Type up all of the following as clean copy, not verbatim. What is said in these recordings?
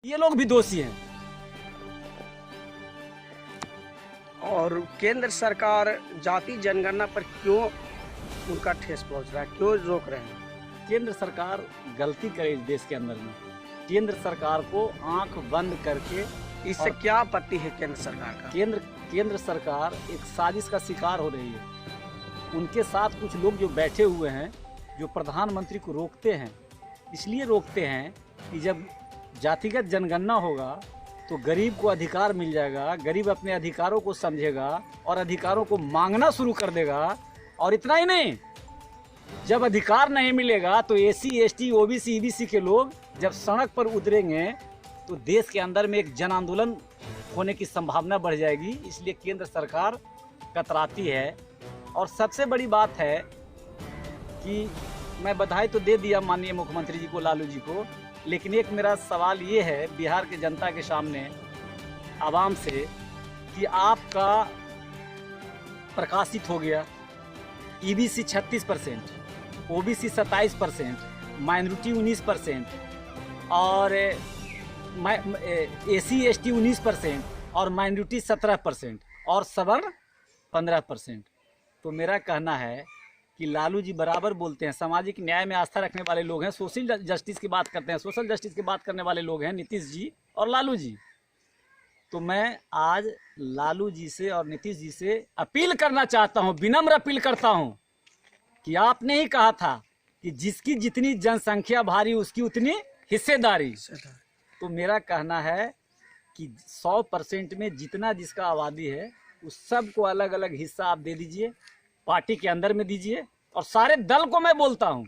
ये लोग भी दोषी हैं। और केंद्र सरकार जाति जनगणना पर क्यों उनका ठेस पहुंच रहा है, क्यों रोक रहे हैं? केंद्र सरकार गलती करे इस देश के अंदर में। केंद्र सरकार को आंख बंद करके इससे क्या आपत्ति है केंद्र सरकार का? केंद्र सरकार एक साजिश का शिकार हो रही है। उनके साथ कुछ लोग जो बैठे हुए हैं, जो प्रधानमंत्री को रोकते हैं, इसलिए रोकते हैं कि जब जातिगत जनगणना होगा तो गरीब को अधिकार मिल जाएगा, गरीब अपने अधिकारों को समझेगा और अधिकारों को मांगना शुरू कर देगा। और इतना ही नहीं, जब अधिकार नहीं मिलेगा तो एसी, एसटी, ओबीसी, ईबीसी के लोग जब सड़क पर उतरेंगे तो देश के अंदर में एक जन आंदोलन होने की संभावना बढ़ जाएगी। इसलिए केंद्र सरकार कतराती है। और सबसे बड़ी बात है कि मैं बधाई तो दे दिया माननीय मुख्यमंत्री जी को, लालू जी को, लेकिन एक मेरा सवाल ये है बिहार के जनता के सामने, आवाम से, कि आपका प्रकाशित हो गया ईबीसी 36%, ओबीसी 27%, माइनॉरिटी 19% और एसी एसटी 19% और माइनॉरिटी 17% और सवर्ण 15%। तो मेरा कहना है कि लालू जी बराबर बोलते हैं, सामाजिक न्याय में आस्था रखने वाले लोग हैं, सोशल जस्टिस की बात करते हैं, सोशल जस्टिस की बात करने वाले लोग हैं नीतीश जी और लालू जी। तो मैं आज लालू जी से और नीतीश जी से अपील करना चाहता हूं, विनम्र अपील करता हूं कि आपने ही कहा था कि जिसकी जितनी जनसंख्या भारी उसकी उतनी हिस्सेदारी। तो मेरा कहना है कि 100% में जितना जिसका आबादी है उस सब को अलग अलग हिस्सा आप दे दीजिए, पार्टी के अंदर में दीजिए। और सारे दल को मैं बोलता हूं,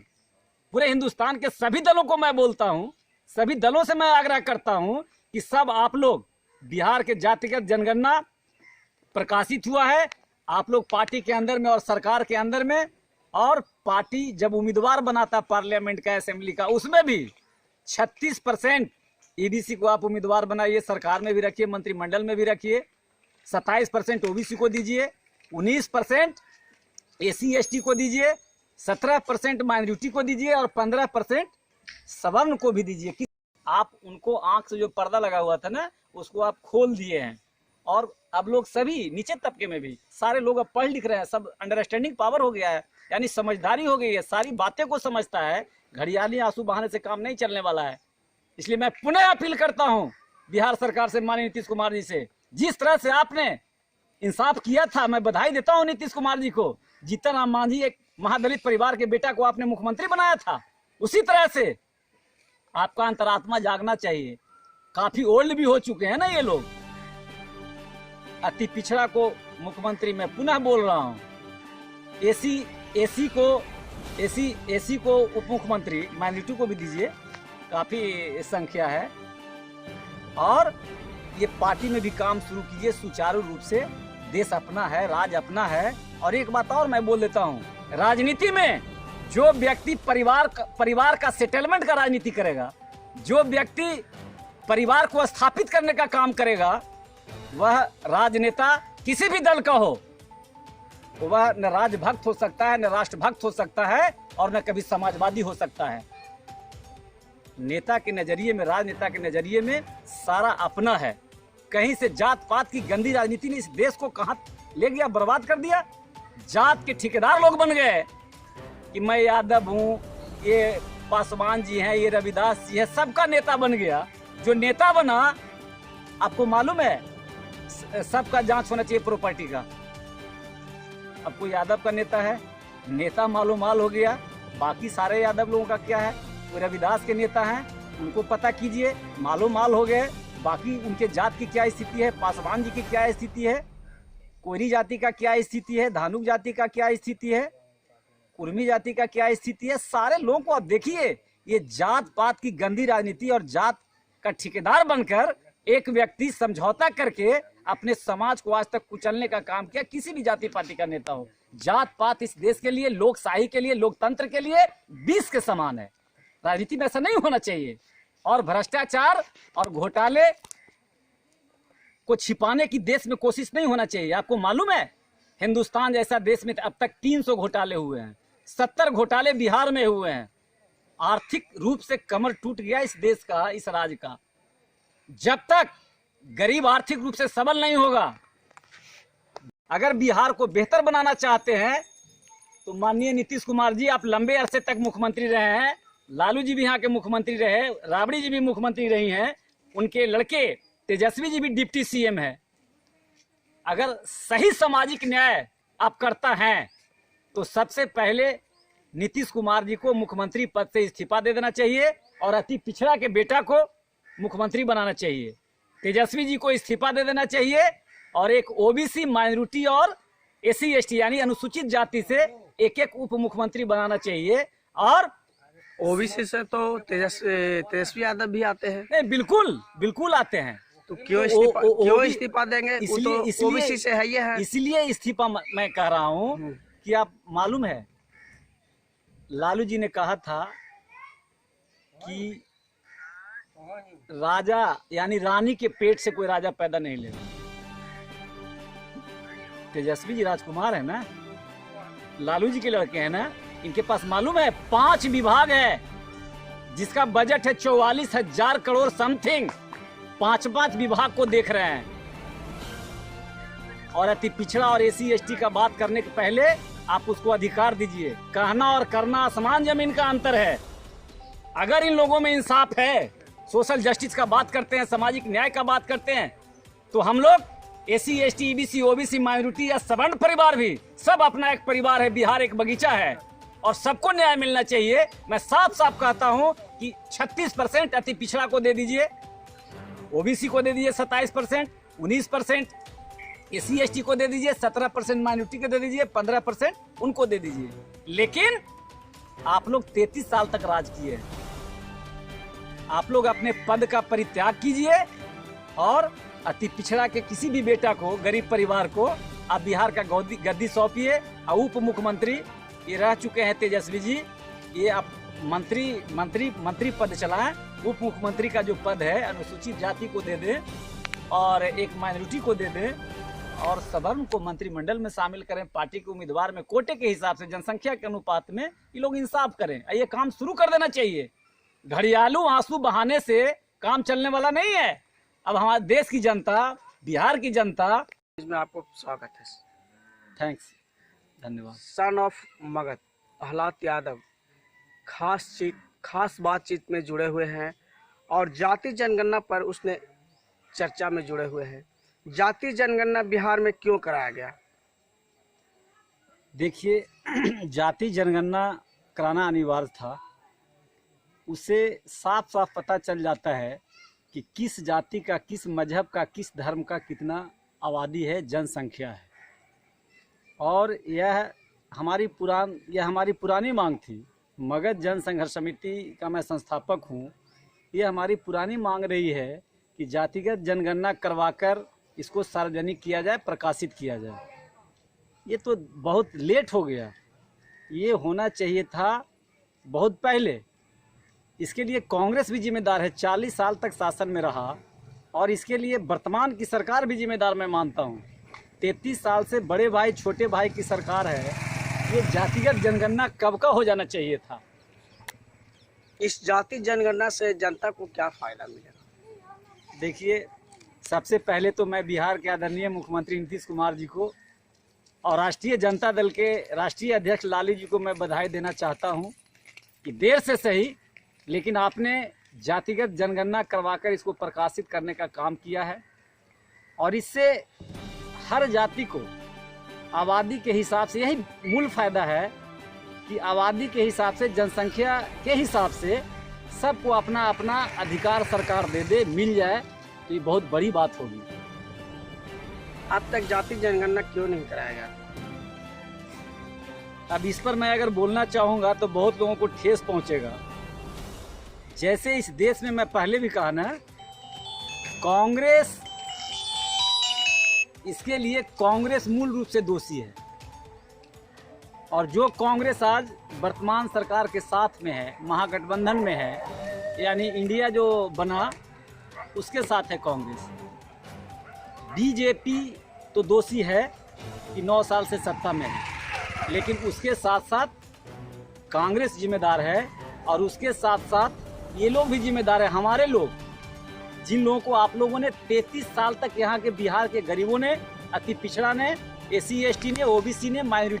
पूरे हिंदुस्तान के सभी दलों को मैं बोलता हूं, सभी दलों से मैं आग्रह करता हूं कि सब आप लोग, बिहार के जातिगत जनगणना प्रकाशित हुआ है, आप लोग पार्टी के अंदर में और सरकार के अंदर में, और पार्टी जब उम्मीदवार बनाता पार्लियामेंट का, असेंबली का, उसमें भी 36% ईबीसी को आप उम्मीदवार बनाइए, सरकार में भी रखिए, मंत्रिमंडल में भी रखिए, 27% ओबीसी को दीजिए, 19% एसी एसटी को दीजिए, 17% माइनॉरिटी को दीजिए और 15% सवर्ण को भी दीजिए। कि आप उनको आंख से जो पर्दा लगा हुआ था ना, उसको आप खोल दिए हैं। और अब लोग सभी नीचे तबके में भी सारे लोग अब पढ़ लिख रहे हैं, सब अंडरस्टैंडिंग पावर हो गया है, यानी समझदारी हो गई है, सारी बातें को समझता है। घड़ियाली आंसू बहाने से काम नहीं चलने वाला है। इसलिए मैं पुनः अपील करता हूं बिहार सरकार से, माननीय नीतीश कुमार जी से, जिस तरह से आपने इंसाफ किया था, मैं बधाई देता हूं नीतीश कुमार जी को। जीतन राम मांझी एक महादलित परिवार के बेटा को आपने मुख्यमंत्री बनाया था, उसी तरह से आपका अंतरात्मा जागना चाहिए। काफी ओल्ड भी हो चुके हैं ना ये लोग। अति पिछड़ा को मुख्यमंत्री मैं पुनः बोल रहा हूं, एसी को उप मुख्यमंत्री, माइनॉरिटी को भी दीजिए, काफी संख्या है। और ये पार्टी में भी काम शुरू कीजिए सुचारू रूप से। देश अपना है, राज अपना है। और एक बात और मैं बोल देता हूं, राजनीति में जो व्यक्ति परिवार का सेटलमेंट का राजनीति करेगा, जो व्यक्ति परिवार को स्थापित करने का काम करेगा, वह राजनेता किसी भी दल का हो, वह न राजभक्त हो सकता है, न राष्ट्रभक्त हो सकता है, और न कभी समाजवादी हो सकता है। नेता के नजरिए में, राजनेता के नजरिए में सारा अपना है। कहीं से जात पात की गंदी राजनीति ने इस देश को कहां ले गया, बर्बाद कर दिया। जात के ठेकेदार लोग बन गए कि मैं यादव हूं, ये पासवान जी हैं, ये रविदास जी है, सबका नेता बन गया। जो नेता बना, आपको मालूम है, सबका जांच होना चाहिए प्रॉपर्टी का। अब कोई यादव का नेता है, नेता मालूम माल हो गया, बाकी सारे यादव लोगों का क्या है? कोई रविदास के नेता हैं, उनको पता कीजिए, मालूम माल हो गए, बाकी उनके जात की क्या स्थिति है, पासवान जी की क्या स्थिति है, कोयरी जाति का क्या स्थिति है, धानुक जाति का क्या स्थिति है, कुर्मी जाति का क्या स्थिति है। सारे लोगों को आप देखिए, ये जात पात की गंदी राजनीति और जात का ठेकेदार बनकर एक व्यक्ति समझौता करके अपने समाज को आज तक कुचलने का काम किया। किसी भी जाति पाति का नेता हो, जात पात इस देश के लिए, लोकशाही के लिए, लोकतंत्र के लिए विष के समान है। राजनीति में ऐसा नहीं होना चाहिए। और भ्रष्टाचार और घोटाले को छिपाने की देश में कोशिश नहीं होना चाहिए। आपको मालूम है, हिंदुस्तान जैसा देश में अब तक 300 घोटाले हुए हैं, 70 घोटाले बिहार में हुए हैं। आर्थिक रूप से कमर टूट गया इस देश का, इस राज्य का। जब तक गरीब आर्थिक रूप से सबल नहीं होगा, अगर बिहार को बेहतर बनाना चाहते हैं तो माननीय नीतीश कुमार जी, आप लंबे अरसे तक मुख्यमंत्री रहे हैं, लालू जी भी यहाँ के मुख्यमंत्री रहे, राबड़ी जी भी मुख्यमंत्री रही हैं, उनके लड़के तेजस्वी जी भी डिप्टी सीएम है। अगर सही सामाजिक न्याय आप करता हैं तो सबसे पहले नीतीश कुमार जी को मुख्यमंत्री पद से इस्तीफा दे देना चाहिए और अति पिछड़ा के बेटा को मुख्यमंत्री बनाना चाहिए। तेजस्वी जी को इस्तीफा दे देना चाहिए और एक ओबीसी, माइनॉरिटी और एससी एसटी यानी अनुसूचित जाति से एक एक उप मुख्यमंत्री बनाना चाहिए। और ओबीसी से तो तेजस्वी यादव भी आते हैं। नहीं, बिल्कुल बिल्कुल आते हैं। तो क्यों इस्तीफा देंगे? इसलिए ओबीसी से है, ये है। इसलिए इस्तीफा मैं कह रहा हूँ कि आप मालूम है लालू जी ने कहा था कि राजा यानी रानी के पेट से कोई राजा पैदा नहीं लेगा। तेजस्वी जी राजकुमार है ना, लालू जी के लड़के हैं ना, इनके पास मालूम है 5 विभाग है जिसका बजट है 44,000 करोड़ समथिंग। 5 विभाग को देख रहे हैं। और अति पिछड़ा और एससी एसटी का बात करने के पहले आप उसको अधिकार दीजिए। कहना और करना आसमान जमीन का अंतर है। अगर इन लोगों में इंसाफ है, सोशल जस्टिस का बात करते हैं, सामाजिक न्याय का बात करते हैं, तो हम लोग SC ST EBC OBC minority या सवर्ण परिवार भी सब अपना एक परिवार है। बिहार एक बगीचा है और सबको न्याय मिलना चाहिए। मैं साफ साफ कहता हूं कि 36% अति पिछड़ा को दे दीजिए, ओबीसी को दे दीजिए 27%, 19% एससी एसटी को दे दीजिए, 17% माइनॉरिटी को दे दीजिए, 15% उनको दे दीजिए। लेकिन आप लोग 33 साल तक राज किए हैं। आप लोग अपने पद का परित्याग कीजिए और अति पिछड़ा के किसी भी बेटा को, गरीब परिवार को आप बिहार का गद्दी सौंपिए। उप मुख्यमंत्री ये रह चुके हैं तेजस्वी जी, ये आप मंत्री पद चलाएं। उप मुख्यमंत्री का जो पद है अनुसूचित जाति को दे दें और एक माइनॉरिटी को दे दें और सवर्ण को मंत्रिमंडल में शामिल करें। पार्टी के उम्मीदवार में कोटे के हिसाब से, जनसंख्या के अनुपात में ये लोग इंसाफ करें। ये काम शुरू कर देना चाहिए। घड़ियालू आंसू बहाने से काम चलने वाला नहीं है। अब हमारे देश की जनता, बिहार की जनता, इसमें आपको स्वागत है। थैंक्स, धन्यवाद। सन ऑफ मगध प्रहलाद यादव खास बातचीत में जुड़े हुए हैं और जाति जनगणना पर उसने चर्चा में जुड़े हुए हैं। जाति जनगणना बिहार में क्यों कराया गया? देखिए, जाति जनगणना कराना अनिवार्य था। उससे साफ साफ पता चल जाता है कि किस जाति का, किस मजहब का, किस धर्म का कितना आबादी है, जनसंख्या है। और यह हमारी पुरानी मांग थी। मगध जन संघर्ष समिति का मैं संस्थापक हूँ। ये हमारी पुरानी मांग रही है कि जातिगत जनगणना करवाकर इसको सार्वजनिक किया जाए, प्रकाशित किया जाए। ये तो बहुत लेट हो गया, ये होना चाहिए था बहुत पहले। इसके लिए कांग्रेस भी जिम्मेदार है, 40 साल तक शासन में रहा और इसके लिए वर्तमान की सरकार भी जिम्मेदार मैं मानता हूँ। 33 साल से बड़े भाई छोटे भाई की सरकार है। ये जातिगत जनगणना कब का हो जाना चाहिए था। इस जाति जनगणना से जनता को क्या फायदा मिलेगा? देखिए, सबसे पहले तो मैं बिहार के आदरणीय मुख्यमंत्री नीतीश कुमार जी को और राष्ट्रीय जनता दल के राष्ट्रीय अध्यक्ष लालू जी को मैं बधाई देना चाहता हूं कि देर से सही लेकिन आपने जातिगत जनगणना करवाकर इसको प्रकाशित करने का काम किया है। और इससे हर जाति को आबादी के हिसाब से, यही मूल फायदा है कि आबादी के हिसाब से, जनसंख्या के हिसाब से सबको अपना अपना अधिकार सरकार दे दे, मिल जाए, तो ये बहुत बड़ी बात होगी। अब तक जाति जनगणना क्यों नहीं कराया गया? अब इस पर मैं अगर बोलना चाहूँगा तो बहुत लोगों को ठेस पहुँचेगा। जैसे इस देश में मैं पहले भी कहा ना, कांग्रेस, इसके लिए कांग्रेस मूल रूप से दोषी है। और जो कांग्रेस आज वर्तमान सरकार के साथ में है, महागठबंधन में है, यानी इंडिया जो बना उसके साथ है कांग्रेस। बीजेपी तो दोषी है कि 9 साल से सत्ता में है, लेकिन उसके साथ साथ कांग्रेस जिम्मेदार है और उसके साथ साथ ये लोग भी जिम्मेदार है। हमारे लोग जिन लोगों को आप लोगों ने 33 साल तक यहाँ के बिहार के गरीबों ने, अति पिछड़ा ने, SC ST ने, OBC ने, माइनॉरिटी